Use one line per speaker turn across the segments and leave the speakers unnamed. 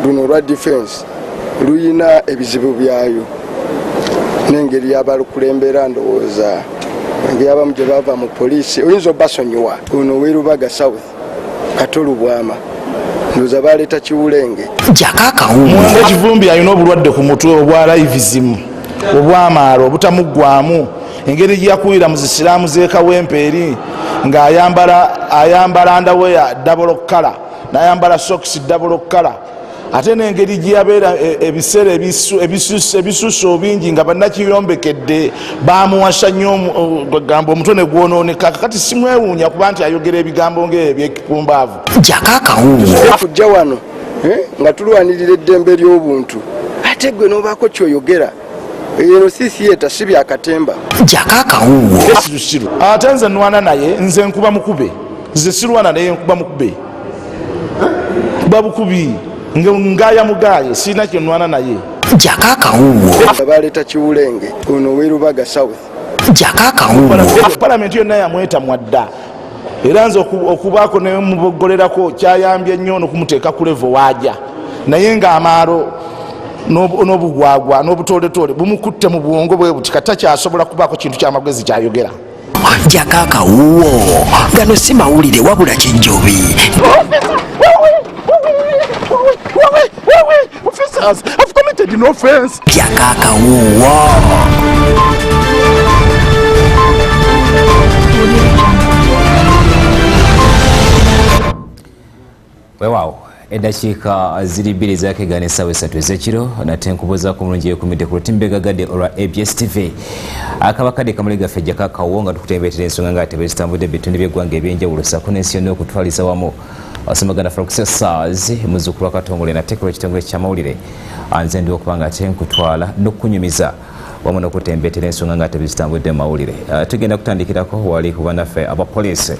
luno lwa defense luyina ebizibu byayo n'engeri y'abalukulembera ndowooza engeri abamu gye bava mu poliisi oyinza obasonyiwa. Ono Werubaga South Katolu Bwama ndowooza baleeta Kiwulenge.
Mwanga Kivumbi alina obulwadde ku mutwe obwa livism obwamaalo obutamuggwamu engeri gyakulira mu zisiraamu z'ekawempe eri ng'ayambala ndaweya double color n'ayambala socks double color ate n'engeri gyabeera ebiseera ebisuso bingi nga bannakiyombekedde bamuwasa nnyo gamba omutwe ne gwonooneka kati simwewuunya kuba nti ayogera ebigambo ng'ebyekipumbaavu.
Tujja wano nga tulwanirira eddembe ly'obuntu ate gwe n'obaako kyoyogera eno sisieta si byakatemba.
Ate nze nwana naye nze nkuba mukube nze sirwana naye nkuba mukube kuba bukubi ngaya mugaye sina kye nwana naye.
Baleeta Kiwulenge ono Werubaga South.
Palamenti yonna yamweta mwadda era nze okubaako ne mubogolerako kyayambye nnyo n'okumuteeka ku levo waaja naye ng'amaalo n'obugwagwa n'obutoletole bumukutte mu bwongo bwe buti kata kyasobola kubaako kintu ky'amagezi kyayogera.
Gano si mawulire wabula kijjobi.
Officers have committed an offense.
Wow. Edakiika ziri bbiri zaakegana essaawa 3 ez'ekiro nate nkubuuzaako omulungi yekumidde ku lutimbe gagadde olwa ABS TV. Akabakadde kamuli gaffe Jaka Kawo nga tukutembeetera ensonga ng'ate bezitambudde ebitundu by'eggwanga ebyenjawulo ssaako n'ensi yonna okutwaliza wamu Asemagana Francis muzzukulu wa Katongole nate ku ekitongole ky'amawulire anze ndi okuba nga ate nkutwala n'okunyumiza wamu n'okutembeetera ensonga ng'ate bezitambudde mu mawulire. Tugenda kutandikirako wali ku bannaffe abapoliisi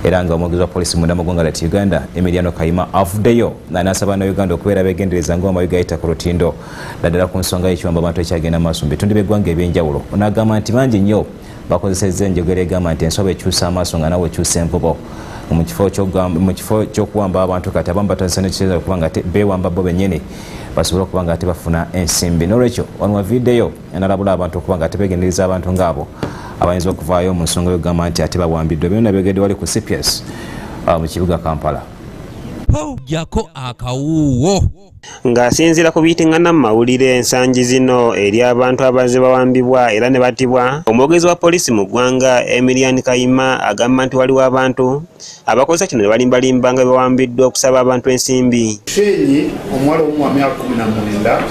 era nga omwogezi wa poliisi munda mu ggwanga lya Uganda Emiliano Kayima avuddeyo n'asaba Uganda okubeera beegendereza ng'amawi gayita ku lutindo naddala ku nsonga y'ekiwamba abantu ekyagenda maaso mu bitundu by'eggwanga ebyenjawulo. N'agamba nti bangi nnyo bakozesezza enjogera egamba nti ensobe ekyusa amaaso nga nawe ekyusa envubo mu kifo ky'okuwamba abantu kati abamu batandise n'ekiseera okuba nga beewamba bo bennyini basobole okuba nga ate bafuna ensimbi. N'olwekyo wano waviddeyo n'alabula abantu okuba nga ate beegendereza abantu ng'abo abayinza okuvaayo mu nsonga y'okugamba nti ate bawambiddwa byonna byogedde wali ku CPS mu kibuga Kampala.
Jako akawuwo
ng'asinziira ku biyitingana mu mawulire ensangi zino eri abantu abazze bawambibwa era ne battibwa. Omwogezi wa poliisi mu ggwanga Emiliano Kayima agamba nti waliwo abantu abakozesa kino ne balimbalimba nga bawambiddwa okusaba abantu ensimbi.
Shenyi omuwala omu wa myaka 19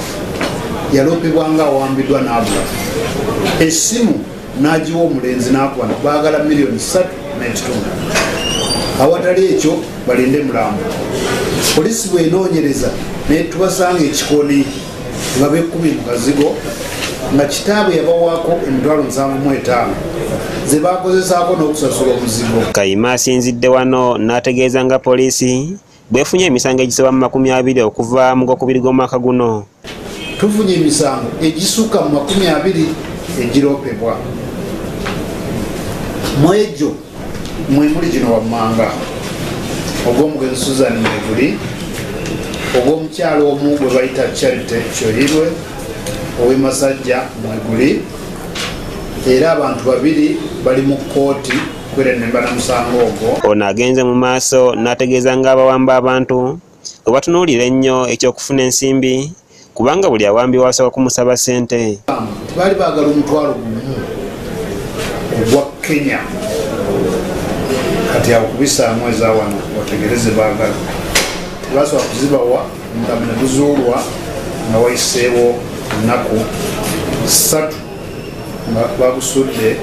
yaloopebwa nga awambiddwa n'abula essimu n'agiwa omulenzi n'akuba baagala $3.5 million. Awatali ekyo balinde mulambo. Poliisi bw'enoonyereza ne tubasanga ekikoni nga bekkumi mu kazigo nga kitaabwe yabawaako $75,000 ze baakozesaako n'okusasula omuzigo.
Kayima asinzidde wano n'ategeeza nga poliisi bwefunye emisango egisoba mu 20 okuva mu Gwokubiri gw'omwaka guno.
Tufunye emisango egisukka mu 20 egiroopebwa. Mu egyo mwe muli gino wammanga ogw'omugenzi Susan Meguli, ogw'omukyalo omu gwe bayita Charity Kyoyirwe ow'e Masajja Mweguli, era abantu 2 bali mu kkooti kwerennemba na musango ogwo.
Ono agenze mu maaso n'ategeeza ng'abawamba abantu bwe batunuulira ennyo ekyokufuna ensimbi kubanga buli awambibwa asaba kumusaba ssente.
Baali baagala $1,000 ogwa Kenya kati awo kubisaamu eza wano wategereze baagala tebasobola kuzibawa nga ne buzuulwa nga wayiseewo ennaku 3 nga bagusudde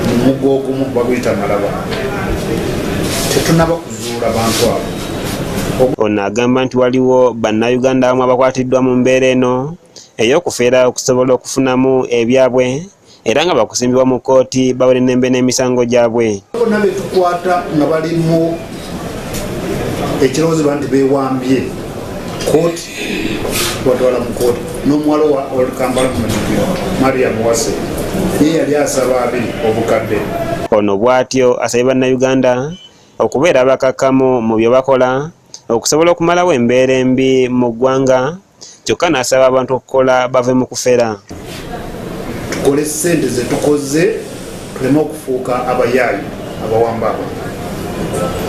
mu muggo ogumu baguyita Malaba. Tetunaba kuzuula bantu abo.
Ono agamba nti waliwo bannayuganda abamu abakwatiddwa mu mbeera eno ey'okufeera okusobola okufunamu ebyabwe era nga bakusimbibwa mu kkooti bawere n'embe n'emisango gyabwe.
Bonna betukwata nga bali mu ekirowoozo nti beewambye kkooti batwala mu kkooti n'omuwala wa Kampala mu Majjukiro Maria Muwase ye yali asaba 2 obukadde.
Ono bw'atyo asabye bannayuganda okubeera abakakkamu mu bye bakola okusobola okumalawo embeera embi mu ggwanga, kyokka n'asaba abantu okukola bave mu kufera.
Tukole ssente ze tukoze tuleme okufuuka abayaayi abawamba abo.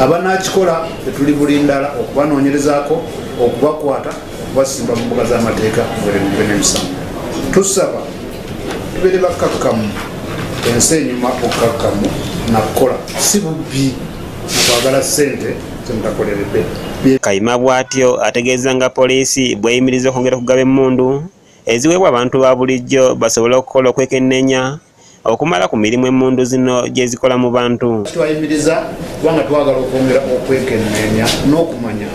Abanakikola tetuli bulindala okubanoonyerezaako, okubakwata, okubasimba mu mbuga z'amateeka bwe n'emisango. Tusaba tubeere bakkakkamu, ensi enyuma okukakkamu nakukola si bubbi nakwagala ssente zemutakoleredde.
Kayima bw'atyo ategeeza nga poliisi bweyimiriza okwongera okugaba emmundu eziweebwa abantu ba bulijjo basobole okukola okwekennenya okumala ku mirimu emmundu zino gye zikola mu bantu.
Twayimiriza kubanga twagala okwongera okwekennenya n'okumanya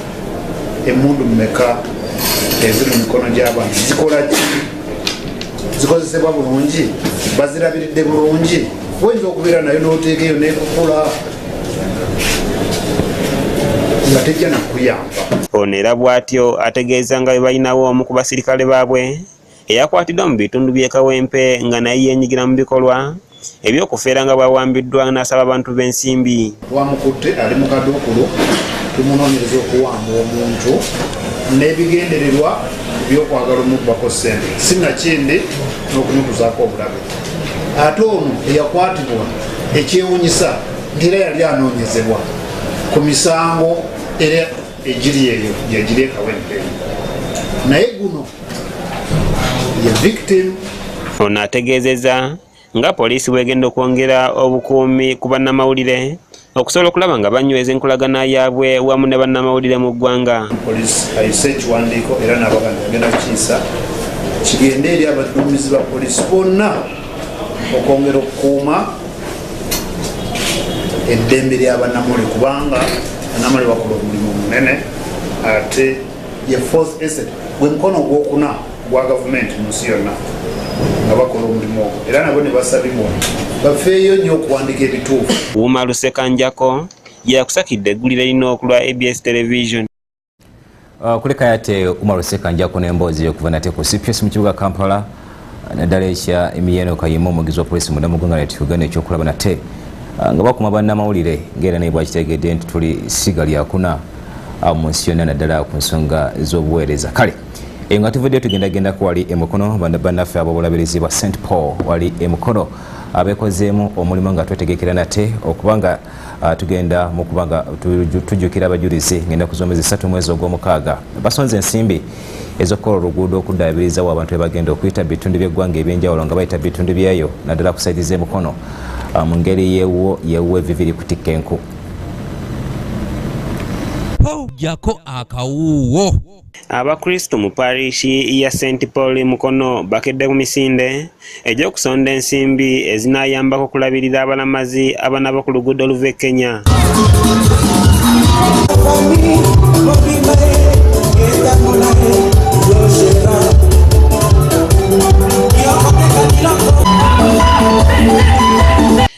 emmundu mmeka eziri mu mikono gy'abantu zikola ki, zikozesebwa bulungi, bazirabiridde bulungi. Oyinza okubeera nayo n'oteeka eyo nekukula nga tejja nakuyamba.
Ono era bw'atyo ategeeza nga bwe balinawo omu ku basirikale baabwe eyakwatiddwa mu bitundu by'e Kawempe nga naye yeenyigira mu bikolwa eby'okufeera nga bwawambiddwa, n'asaba abantu b'ensimbi.
Twamukutte ali mu kaduukulu, tumunoonyereza okuwamba omuntu n'ebigendererwa by'okwagala omubbako ssente, sinakindi n'okumutuzaako obulabe. Ate ono eyakwatibwa ekyewunyisa nti era yali anoonyezebwa ku misango era egiri eyo gyegiri e Kawempe, naye guno ye victim.
Ono ategeezezza nga poliisi bwegenda okwongera obukuumi ku bannamawulire okusobola okulaba nga banyweza enkolagana yaabwe wamu ne bannamawulire mu ggwanga.
Poliisi ayise ekiwandiiko era n'abaganda agenda kukiisa kigende eri abaduumizi ba poliisi bonna okwongera okukuuma eddembe ly'abannamawulire, kubanga bannamawulire bakola omulimu munene ate ye fourth estate gwe mukono ogwokuna gwa gavumenti mu nsi yonna nga bakola omulimu ogwo, era nabo ne basabibwa bafeeyo nnyo okuwandika ebituufu.
Uma Lusekanjako yakusakidde eggulire lino ku lwa ABS Television.
Kuleka yate Uma Lusekanjako n'emboozi okuva nate ku CPS mu kibuga Kampala naddala ekya Emiliano Kayima omugizi wa poliisi mu ggwanga lya Uganda ekyokulaba nate nga bakuma bannamawulire ng'era naye bwakitegedde nti tuli ssiga lyakuna mu nsi yonna naddala ku nsonga z'obuweereza. Kale eyo nga tuvuddeyo tugendagendako wali emukono bannaffe ab'obulabirizi bwa St Paul wali emukono abekozeemu omulimu nga twetegekera nate okubanga tugenda mu kubanga tujjukira abajulizi ng'ennaku z'omwezi 3 mwezi ogw'omukaaga basonze ensimbi ez'okukola oluguudo okuddaabirizawo abantu bebagenda okuyita bitundu by'eggwanga ebyenjawulo nga bayita bitundu byayo naddala ku saidi z'emukono mu ngeri yeewo eviviri kutikka enku.
Jako akawuwo.
Abakristo mu parishi ya St Paul Mukono bakedde ku misinde egy'okusonda ensimbi ezinayambako okulabirira abalamazi abanaba ku luguudo oluva e Kenya.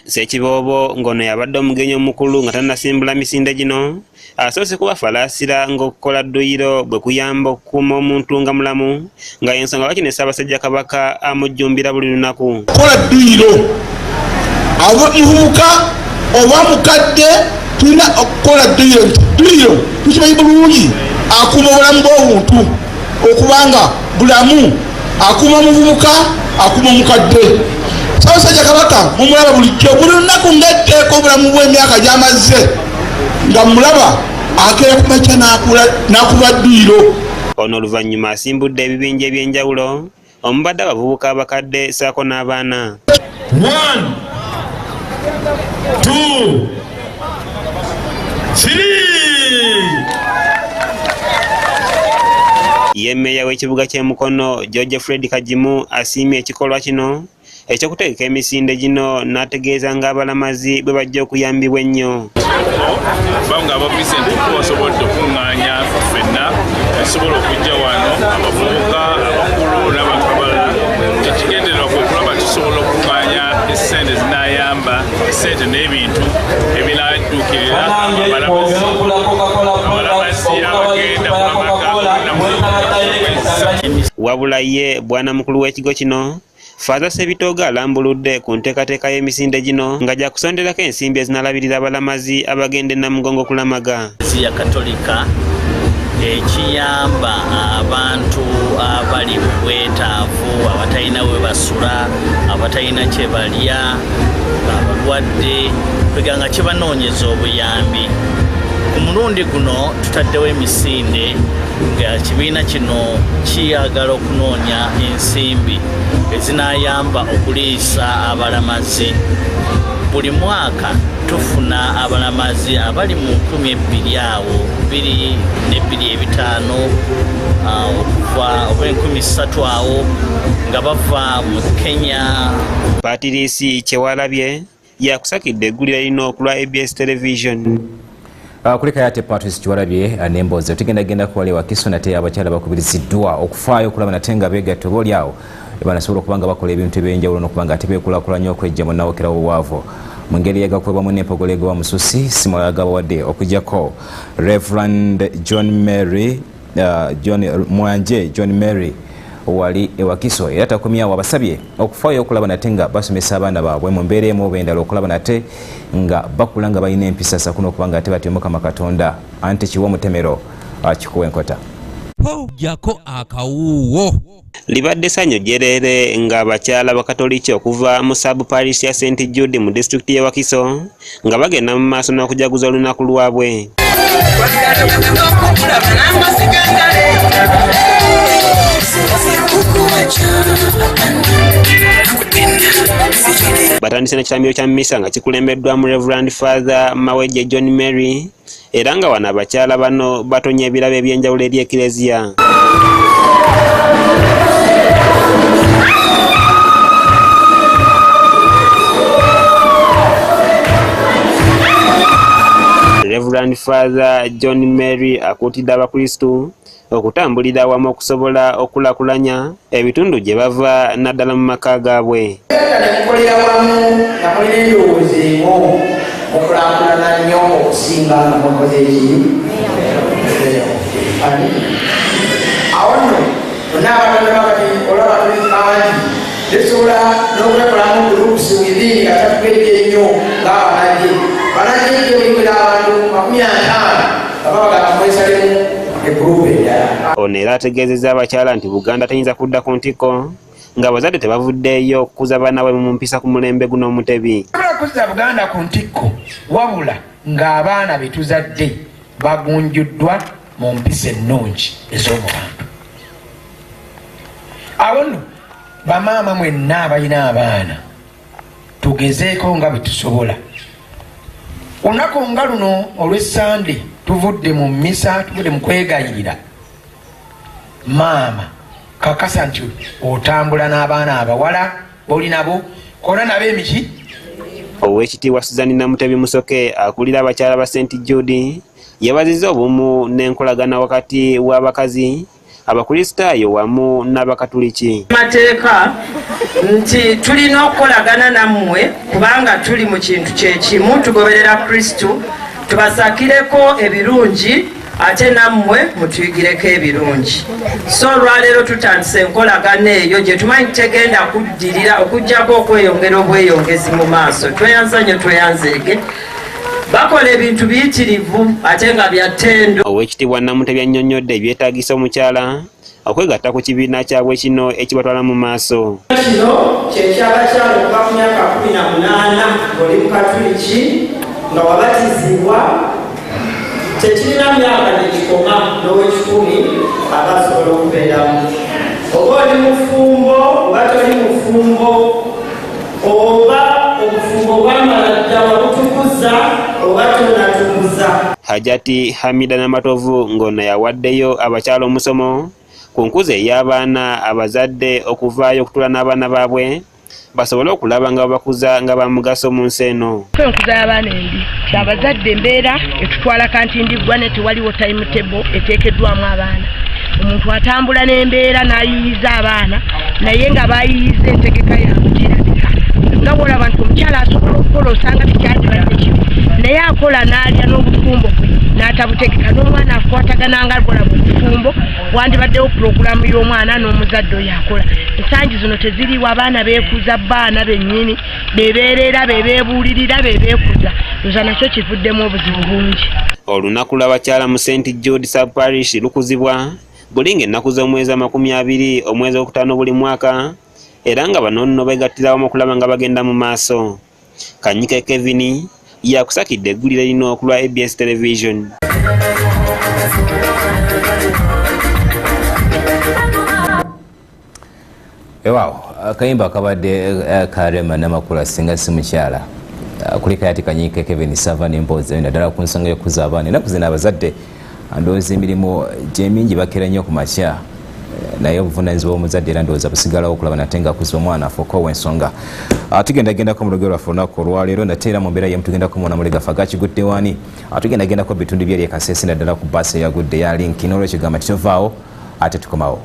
Ssekiboobo ng'ono yabadde omugenyi omukulu nga tannasimbula misinde gino asoose kubafalaasira ng'okukola dduyiro bwe kuyamba okukuuma omuntu nga mulamu nga y'ensonga lwaki ne Ssaabasajja Kabaka amujjumbira buli lunaku.
Kola dduyiro muvubuka oba mukadde tulina okukola dduyiro. Dduyiro tukimanyi bulungi akuuma obulamu bw'obuntu okubanga bulamu akuuma omuvubuka akuuma omukadde. Ssaabasajja Kabaka mumulaba bulijjo buli lunaku ng'etteeka obulamu bw'emyaka gy'amazze nga mulaba akeera ku makya n'akuba dduyiro.
Ono oluvannyuma asimbudde ebibinja ebyenjawulo omubadde abavubuka abakadde ssaako n'abaana.
1 2 3.
Ye mmeeya w'ekibuga ky'e Mukono George Fred Kajimu asiimye ekikolwa kino ekyokutegeka emisinde gino n'ategeeza ng'abalamazi bwe bajja okuyambibwa ennyo.
Banga ababisente basobodde okuŋŋaanya ffenna esobola okujja wano abavubuka abakulu n'abakabala ekigendererwa kwe kulaba tusobola okuŋŋaanya essente zinayamba essente n'ebintu ebinadduukirira abalamazi abagenda kulamaka
wabula ye bwana mukulu w'ekigo kino Faaza Sebitooga alambuludde ku nteekateeka y'emisinde gino nga gyakusonderako ensimbi ezinalabirira abalamazi abagenda e Namugongo kulamaga.
Ya Katolika ekiyamba abantu abali mu bwetaavu, abatalina we basula, abatalina kye balya, abalwadde, kwega nga kibanoonyeza obuyambi. Ku mulundi guno tutaddewo emisinde nga kibiina kino kiyagala okunoonya ensimbi ezinayamba okuliisa abalamazi. Buli mwaka tufuna abalamazi abali mu 2,000 awo 2,250 okuva obw'enkumi 3 awo nga bava mu Kenya.
Patrice Kyewalabye yakusakidde eggulira lino okulwa ABS Television.
Kuleka yate Patrice Kyewalabye anemboze tugendagenda kuwali Wakiso nate abakyala bakubiriziddwa okufaayo okulaba nate nga beegatta oboolyawo banasobola okuba nga bakola ebintu ebyenjawulo n'okuba nga ate beekulakulanya okwejja mu nnawokerawo obwavu. Mu ngeri yagakwebwamu n'empogolego wa mususi simola yagabawadde okujjako Reverend John Mary wali ewakiso era takomyawo abasabye okufaayo okulaba nate nga basomesa abaana baabwe mu mbeera emu oba endala okulaba nate nga bakula nga balina empisa sakuno okuba nga ate batya Mukama Katonda anti kiwa mutemero akikuwa enkota.
Jako akawuwo
libadde ssanyu jjerere nga abakyala bakatoliki okuva mu sub parish ya St Jude mu district y'e Wakiso nga bagenda mu maaso n'okujaguza olunaku lwabwe. Batandise n'ekitambiro kya mmisa nga kikulembeddwamu Reverend Father Mawejje John Mary era nga wano abakyala bano batonya ebirabo ebyenjawulo eri eklezia. Reverend Father John Mary akuutidde abakristu okutambulira awamu okusobola okulakulanya ebitundu gye bava naddala mu maka gaabwe.
Mukolera wamu nga mulina endowooza emu okulakulana nnyo okusinga nga mukoze ekibi. Awo nno bonna abatonda bakati olaba tulikanti tesobola n'okwekolamu gulupusi within nga tatugedde ennyo ng'abanajje. Banajje ebiwera abantu 50 nga babagamba mwesalemu egurupu endala.
Ono era ategeezezza abakyala nti Buganda teyinza kudda ku ntikko nga abazadde tebavuddeeyo okukuza baana bwe mu mpisa ku mulembe guno omutebi.
Kuzza Buganda ku ntikko wabula ng'abaana be tuzadde bagunjuddwa mu mpisa ennungi ez'omubantu. Awo nno bamaama mwenna abalina abaana tugezeeko nga bwe tusobola. Olunaku nga luno olw'Essande tuvudde mu mmisa, tuvudde mu kwegayirira. Maama kakasa nti otambula n'abaana abawala boli nabo kola nabo emiki.
Oweekitiibwa Suzanne Namutebi Musoke akulira abakyala ba St Jude yabazizza obumu n'enkolagana wakati w'abakazi abakristaayo wamu n'abakatuliki.
Mateeka nti tulina okukolagana nammwe kubanga tuli mu kintu kyekimu tugoberera Kristo, tubasakireko ebirungi ate nammwe mutuyigireko ebirungi. So olwaleero tutandise enkolagana eyo gye tumanyi tegenda kuddirira okuggyako okweyongera obweyongezi mu maaso. Tweyanza nnyo tweyanzeege. Bakola ebintu biyitirivu ate nga bya ttendo.
Oweekitiibwa Namutebi annyonnyodde ebyetaagisa omukyala okwegatta ku kibiina kyabwe kino ekibatwala mu maaso.
Kino kyekyabakyala okuva ku myaka 18 ng'oli mu Katuliki nga wabatizibwa tekirina myaka gyekikoma n'ow'ekikumi abasobola okubeeramu. Oba oli mufumbo oba toli mufumbo oba obufumbo bwamala dda wabutukuza oba tonatukuza.
Hajati Hamida Namatovu ng'ono yawaddeyo abakyala omusomo ku nkuza ey'abaana abazadde okuvaayo okutula n'abaana baabwe basobole okulaba nga bakuza nga bamugaso mu nsi eno.
Enkuza y'abaana embi abazadde embeera etutwala kantindiggwa ne tewaliwo timetable eteekeddwamu abaana. Omuntu atambula n'embeera n'ayiyiza abaana naye nga bayiyiza entegeka yaabwe terabika. Nga bw'olaba nti omukyala asobola okukola osanga tekyandibadde kibi naye akola n'alya n'obufumbo bwe n'atabutegeka n'omwana akwatagana nga akola mu bufumbo wandibaddewo pulogulaamu y'omwana n'omuzadde oyo akola. Ensangi zino teziriwo, abaana beekuza baana bennyini bebeerera bebeebuulirira bebeekuza luza nakyo kivuddemu obuzibu bungi.
Olunaku lw'abakyala mu St George Sub-Parish lukuzibwa buli ng'ennaku z'omwezi 20 omwezi ogwokutaano buli mwaka era nga bano nno beegattira wamu okulaba nga bagenda mu maaso. Kanyike Kevin yakusakidde eggulire lino okulwa ABS Television.
Ewaawo akayimba akabadde karema n'amakula singa si mukyala kuliko yati Kanyike Kevin Sava n'emboozi naddala ku nsonga y'okuza abaana ennaku zino abazadde ndowooza emirimu gyemingi bakera nnyo ku makya naye obuvunaanyizibwa bw'omuzadde era ndowooza busigalawo okulaba nate ng'akuza omwana afuuka ow'ensonga. Tugendagendako mu lugero lwaffe olunaku olwaleero nate era mu mbeera yemu tugendako muwona mulegafa agakigudde wani tugendagendako bitundu byeri ekaseesi naddala ku baasi eyagudde ya linki n'olwekyo gamba titovaawo ate tukomawo.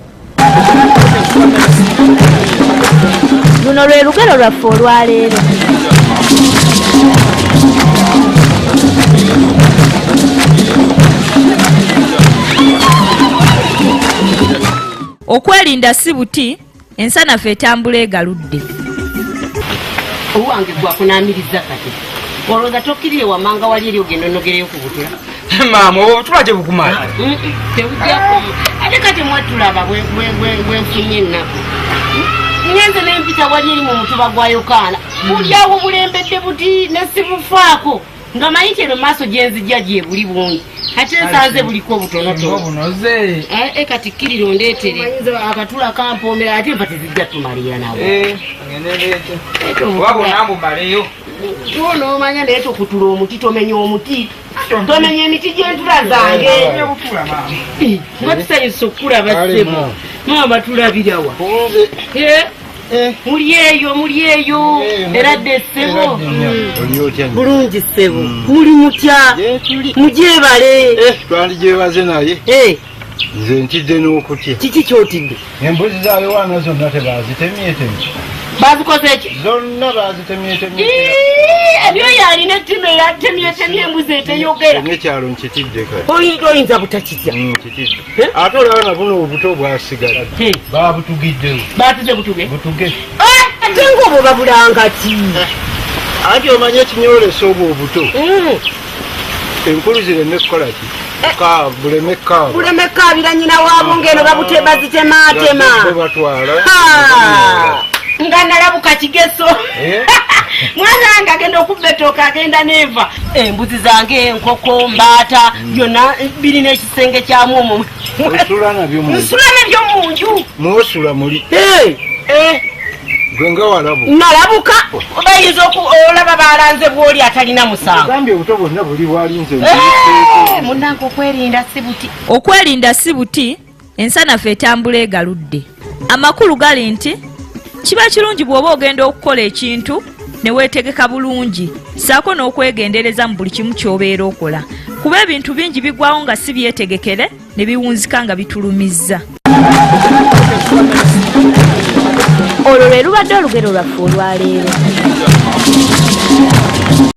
Luno lwe lugero lwaffe olwaleero. Okwerinda si buti, ensanafu etambula egaludde.
Owange gwakunaamiriza kati olowooza tokkirire wamanga wali eri ogenda onogereyo ku butula.
Maama obutula gye bukumala
tebujjako ate kati mwatulaba bwenfunye ennaku ngenze nempita wali eri mu mutuba gwa Yokaana bulyawo bulembedde buti nesibufaako nga mayitire mu maaso gyenzijja gye buli bungi ate nsanze buliko obutonotono kati kkirira ondeetere akatula kampoomera ate nfa tezijja tumalira nawo noomanya naye tokutula omuti tomenya omuti tomenya emiti gy'entula zange nga tusanyusa okukulaba ssebo maama tulabirawa muli eyo era dde ssebo bulungi ssebo muli mutya mugyebale
twandigyebaze naye nze ntidde n'okutya.
Kiki kyotidde?
Embuzi za Yowaana zonna tebazitemyetemye.
Bazikoze eki?
Zonna bazitemyetemye.
Ebyo yalina ettima eyatemyetemye embuzi eteyogera.
N'ekyalo nkitidde kale.
Oyinza butakitya?
Nkitidde. Ate olaba buno obuto bwasigala. Baabutugiddewo.
Baatuze butuge?
Butuge.
Ate ng'obwo babulanga ki?
Ate omanye ekinyolesa obwo obuto. Enkulu zireme kukola ki?
Buleme kaabira nyina waabo ng'eno bazitematema. Nga nalabuka kigeso mwana wange agenda okubbetooka agenda neeva embuzi zange enkoko mbaata byonna birina ekisenge kyamu omwo
nsula nabyo
munju
mwosula muli gwe nga walabu
nalabuka bayinza olaba balanze bwoli atalina musango
gambye obuto bwonna buli bwalinze
munnange okwerinda si buti.
Okwerinda si buti, ensanafu etambula egaludde. Amakulu gali nti kiba kirungi bw'oba ogenda okukola ekintu ne weetegeka bulungi saako n'okwegendereza mu buli kimu ky'obeera okola kuba ebintu bingi bigwawo nga si byetegekere ne biwunzika nga bitulumizza. Olwo lwe lubadde olugero lwaffe olwaleero.